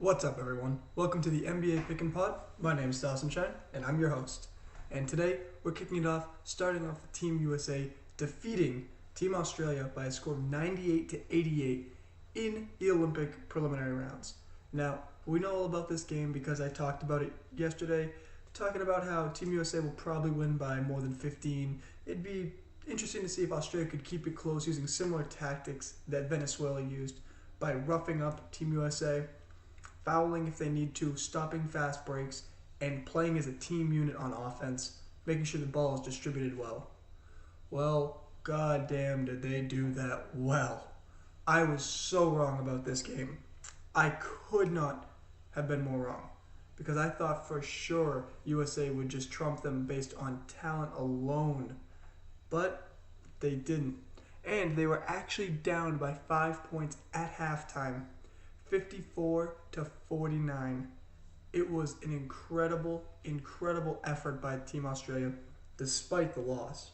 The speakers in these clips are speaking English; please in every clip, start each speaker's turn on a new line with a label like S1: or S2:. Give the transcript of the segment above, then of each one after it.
S1: What's up, everyone? Welcome to the NBA Pick and Pod. My name is Dawson Shine, and I'm your host. And today, we're kicking it off, starting off with Team USA defeating Team Australia by a score of 98-88 in the Olympic preliminary rounds. Now, we know all about this game because I talked about it yesterday, talking about how Team USA will probably win by more than 15. It'd be interesting to see if Australia could keep it close using similar tactics that Venezuela used by roughing up Team USA, fouling if they need to, stopping fast breaks, and playing as a team unit on offense, making sure the ball is distributed well. Well, goddamn did they do that well. I was so wrong about this game. I could not have been more wrong, because I thought for sure USA would just trump them based on talent alone. But they didn't. And they were actually down by 5 points at halftime, 54-49. It was an incredible effort by Team Australia, despite the loss.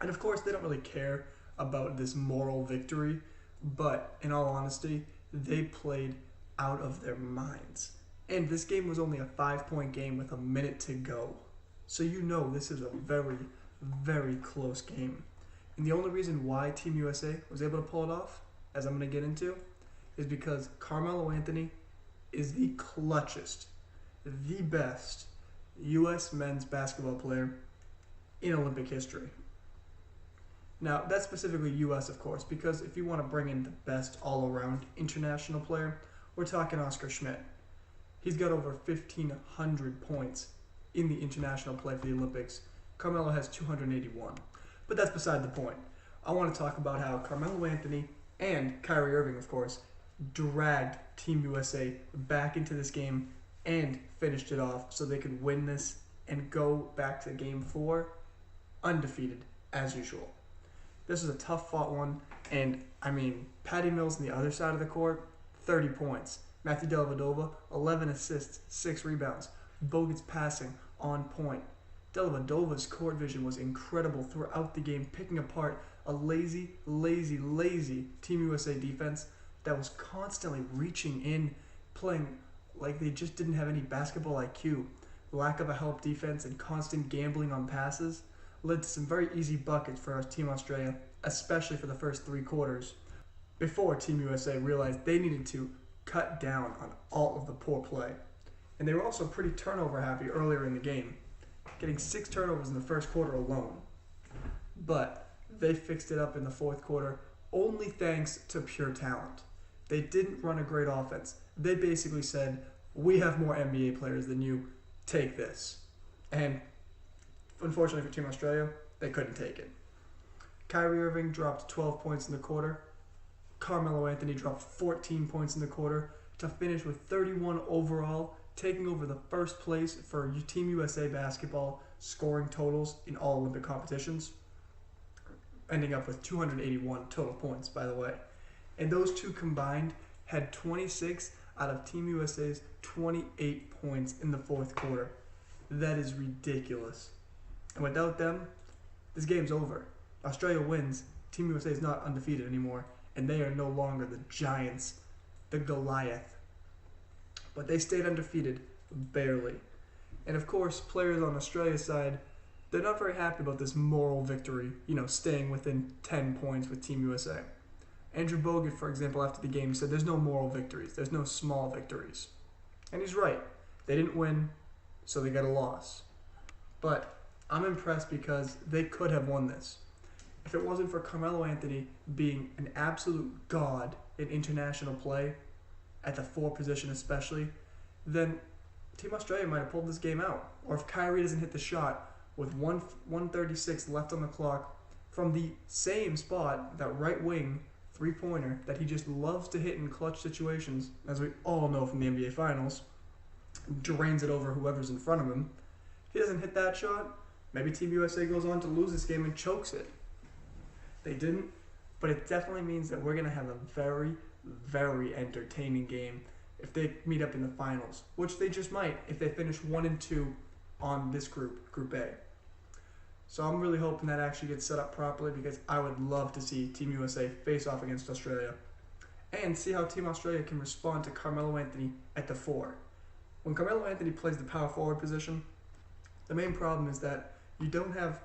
S1: And of course, they don't really care about this moral victory, but in all honesty, they played out of their minds. And this game was only a 5-point game with a minute to go. So you know this is a very close game. And the only reason why Team USA was able to pull it off, as I'm going to get into, is because Carmelo Anthony is the clutchest, the best U.S. men's basketball player in Olympic history. Now, that's specifically U.S., of course, because if you want to bring in the best all-around international player, we're talking Oscar Schmidt. He's got over 1,500 points in the international play for the Olympics. Carmelo has 281. But that's beside the point. I want to talk about how Carmelo Anthony and Kyrie Irving, of course, dragged Team USA back into this game and finished it off so they could win this and go back to Game 4 undefeated, as usual. This was a tough-fought one, and, Patty Mills on the other side of the court, 30 points. Matthew Dellavedova, 11 assists, 6 rebounds. Bogut's passing on point. Dellavedova's court vision was incredible throughout the game, picking apart a lazy Team USA defense that was constantly reaching in, playing like they just didn't have any basketball IQ. Lack of a help defense and constant gambling on passes led to some very easy buckets for Team Australia, especially for the first 3 quarters, before Team USA realized they needed to cut down on all of the poor play. And they were also pretty turnover happy earlier in the game, getting 6 turnovers in the first quarter alone. But they fixed it up in the fourth quarter only thanks to pure talent. They didn't run a great offense. They basically said, we have more NBA players than you, take this. And unfortunately for Team Australia, they couldn't take it. Kyrie Irving dropped 12 points in the quarter. Carmelo Anthony dropped 14 points in the quarter to finish with 31 overall, taking over the first place for Team USA basketball scoring totals in all Olympic competitions, ending up with 281 total points, by the way. And those two combined had 26 out of Team USA's 28 points in the fourth quarter. That is ridiculous. And without them, this game's over. Australia wins. Team USA is not undefeated anymore, and they are no longer the Giants, the Goliath. But they stayed undefeated, barely. And of course, players on Australia's side, they're not very happy about this moral victory, staying within 10 points with Team USA. Andrew Bogut, for example, after the game said there's no moral victories, there's no small victories. And he's right. They didn't win, so they got a loss. But I'm impressed because they could have won this. If it wasn't for Carmelo Anthony being an absolute god in international play, at the 4 position especially, then Team Australia might have pulled this game out. Or if Kyrie doesn't hit the shot with 1:36 left on the clock from the same spot, that right wing 3-pointer that he just loves to hit in clutch situations, as we all know from the NBA Finals, drains it over whoever's in front of him. If he doesn't hit that shot, maybe Team USA goes on to lose this game and chokes it. They didn't, but it definitely means that we're going to have a very entertaining game if they meet up in the finals, which they just might if they finish 1 and 2 on this Group A. So I'm really hoping that actually gets set up properly because I would love to see Team USA face off against Australia. and see how Team Australia can respond to Carmelo Anthony at the 4. When Carmelo Anthony plays the power forward position, the main problem is that you don't have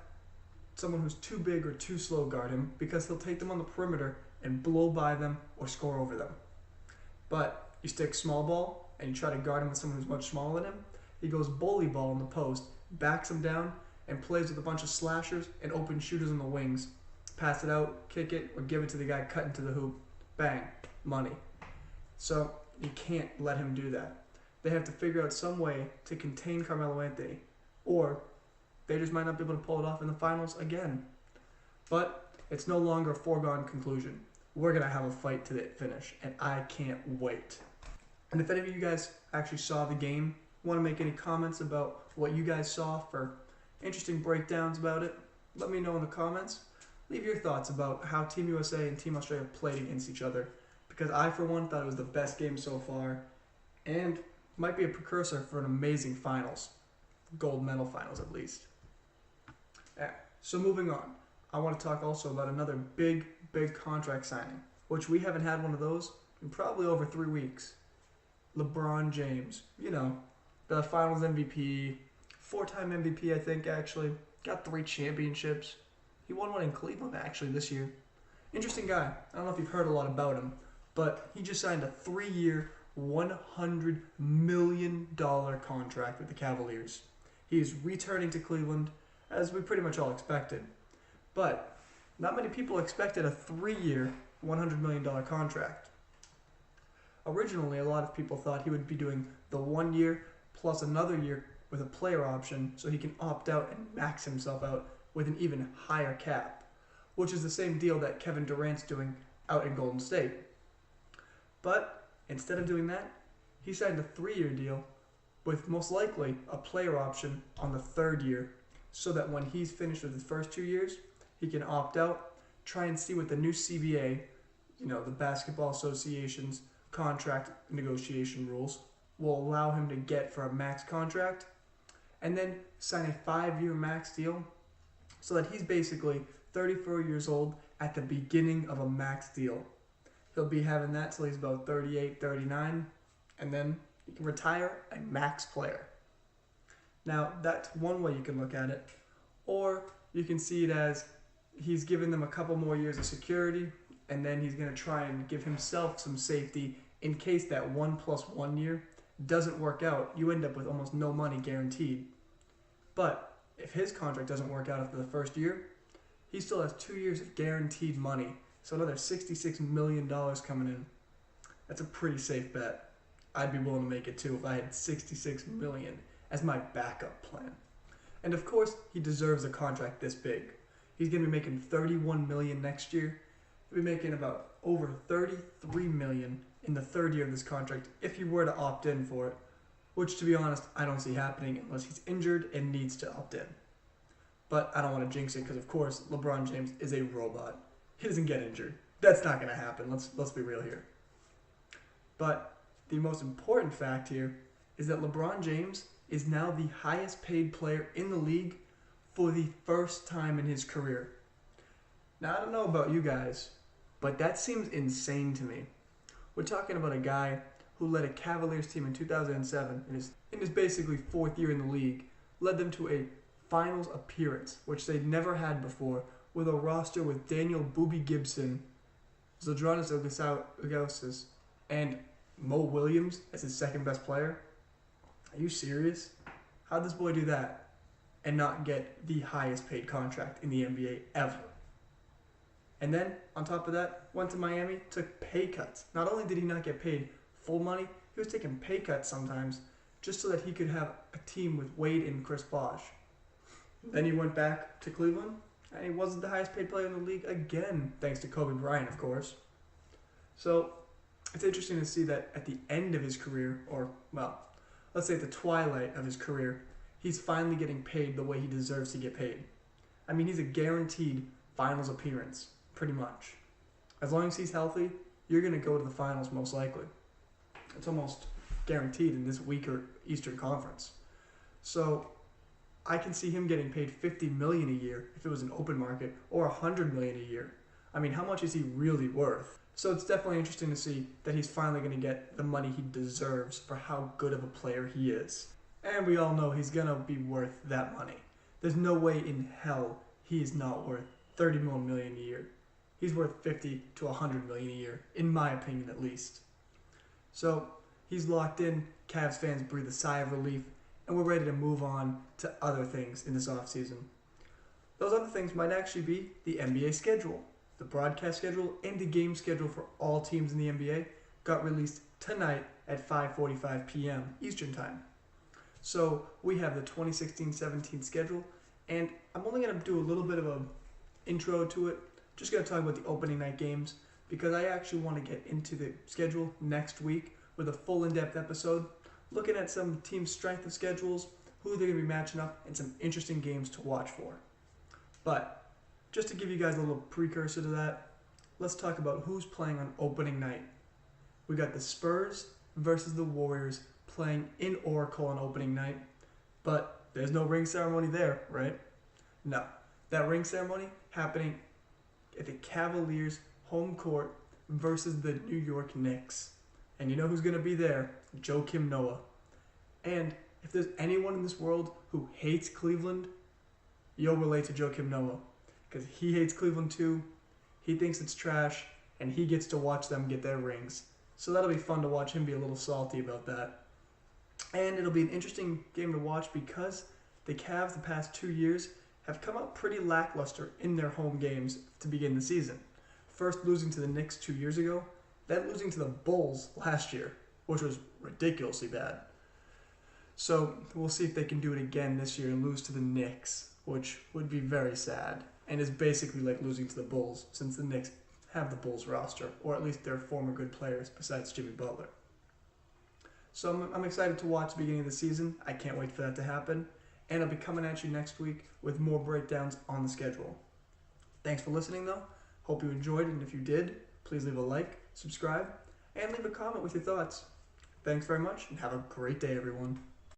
S1: someone who's too big or too slow guard him, because he'll take them on the perimeter and blow by them or score over them. But you stick small ball and you try to guard him with someone who's much smaller than him, he goes bully ball in the post, backs him down, and plays with a bunch of slashers and open shooters on the wings. Pass it out, kick it, or give it to the guy cutting to the hoop. Bang, money. So you can't let him do that. They have to figure out some way to contain Carmelo Anthony, or they just might not be able to pull it off in the finals again. But it's no longer a foregone conclusion. We're going to have a fight to the finish, and I can't wait. And if any of you guys actually saw the game, want to make any comments about what you guys saw for interesting breakdowns about it, let me know in the comments. Leave your thoughts about how Team USA and Team Australia played against each other, because I, for one, thought it was the best game so far, and might be a precursor for an amazing finals. Gold medal finals, at least. Yeah. So moving on, I want to talk also about another big contract signing, which we haven't had one of those in probably over 3 weeks. LeBron James, the finals MVP, 4-time MVP, I think, actually. Got 3 championships. He won one in Cleveland, actually, this year. Interesting guy. I don't know if you've heard a lot about him, but he just signed a 3-year, $100 million contract with the Cavaliers. He is returning to Cleveland, as we pretty much all expected. But not many people expected a 3-year, $100 million contract. Originally, a lot of people thought he would be doing the 1 year plus another year with a player option, so he can opt out and max himself out with an even higher cap, which is the same deal that Kevin Durant's doing out in Golden State. But instead of doing that, he signed a 3-year deal with most likely a player option on the 3rd year, so that when he's finished with his first 2 years, he can opt out, try and see what the new CBA, the Basketball Association's contract negotiation rules, will allow him to get for a max contract, and then sign a 5-year max deal, so that he's basically 34 years old at the beginning of a max deal. He'll be having that till he's about 38, 39, and then he can retire a max player. Now, that's one way you can look at it, or you can see it as he's giving them a couple more years of security, and then he's going to try and give himself some safety in case that 1 + 1 year doesn't work out. You end up with almost no money guaranteed. But if his contract doesn't work out after the first year, he still has 2 years of guaranteed money, so another $66 million coming in. That's a pretty safe bet. I'd be willing to make it too if I had $66 million as my backup plan. And of course, he deserves a contract this big. He's going to be making $31 million next year. He'll be making about over $33 million in the 3rd year of this contract if he were to opt in for it, which, to be honest, I don't see happening unless he's injured and needs to opt in. But I don't want to jinx it because, of course, LeBron James is a robot. He doesn't get injured. That's not going to happen. Let's be real here. But the most important fact here is that LeBron James is now the highest paid player in the league for the first time in his career. Now, I don't know about you guys, but that seems insane to me. We're talking about a guy who led a Cavaliers team in 2007 in his basically 4th year in the league, led them to a finals appearance, which they'd never had before, with a roster with Daniel Boobie Gibson, Zydrunas Ilgauskas, and Mo Williams as his 2nd best player. Are you serious? How'd this boy do that and not get the highest paid contract in the NBA ever? And then, on top of that, went to Miami, took pay cuts. Not only did he not get paid full money, he was taking pay cuts sometimes just so that he could have a team with Wade and Chris Bosh. Then he went back to Cleveland, and he wasn't the highest paid player in the league again, thanks to Kobe Bryant, of course. So, it's interesting to see that at the end of his career, or, well, let's say at the twilight of his career, he's finally getting paid the way he deserves to get paid. I mean, he's a guaranteed finals appearance, pretty much. As long as he's healthy, you're going to go to the finals most likely. It's almost guaranteed in this weaker Eastern Conference. So I can see him getting paid $50 million a year if it was an open market, or $100 million a year. I mean, how much is he really worth? So it's definitely interesting to see that he's finally going to get the money he deserves for how good of a player he is. And we all know he's going to be worth that money. There's no way in hell he is not worth $30 million a year. He's worth 50 to 100 million a year, in my opinion at least. So he's locked in. Cavs fans breathe a sigh of relief, and we're ready to move on to other things in this offseason. Those other things might actually be the NBA schedule. The broadcast schedule and the game schedule for all teams in the NBA got released tonight at 5:45 p.m. Eastern Time. So we have the 2016-17 schedule, and I'm only going to do a little bit of an intro to it. Just going to talk about the opening night games because I actually want to get into the schedule next week with a full in-depth episode, looking at some team strength of schedules, who they're going to be matching up, and some interesting games to watch for. But just to give you guys a little precursor to that, let's talk about who's playing on opening night. We got the Spurs versus the Warriors playing in Oracle on opening night, but there's no ring ceremony there, right? No. That ring ceremony happening at the Cavaliers home court versus the New York Knicks. And you know who's going to be there? Joakim Noah. And if there's anyone in this world who hates Cleveland, you'll relate to Joakim Noah. Because he hates Cleveland too. He thinks it's trash, and he gets to watch them get their rings. So that'll be fun to watch him be a little salty about that. And it'll be an interesting game to watch because the Cavs the past 2 years have come out pretty lackluster in their home games to begin the season. First losing to the Knicks 2 years ago, then losing to the Bulls last year, which was ridiculously bad. So we'll see if they can do it again this year and lose to the Knicks, which would be very sad and is basically like losing to the Bulls since the Knicks have the Bulls roster, or at least their former good players besides Jimmy Butler. So I'm excited to watch the beginning of the season. I can't wait for that to happen. And I'll be coming at you next week with more breakdowns on the schedule. Thanks for listening, though. Hope you enjoyed, and if you did, please leave a like, subscribe, and leave a comment with your thoughts. Thanks very much, and have a great day, everyone.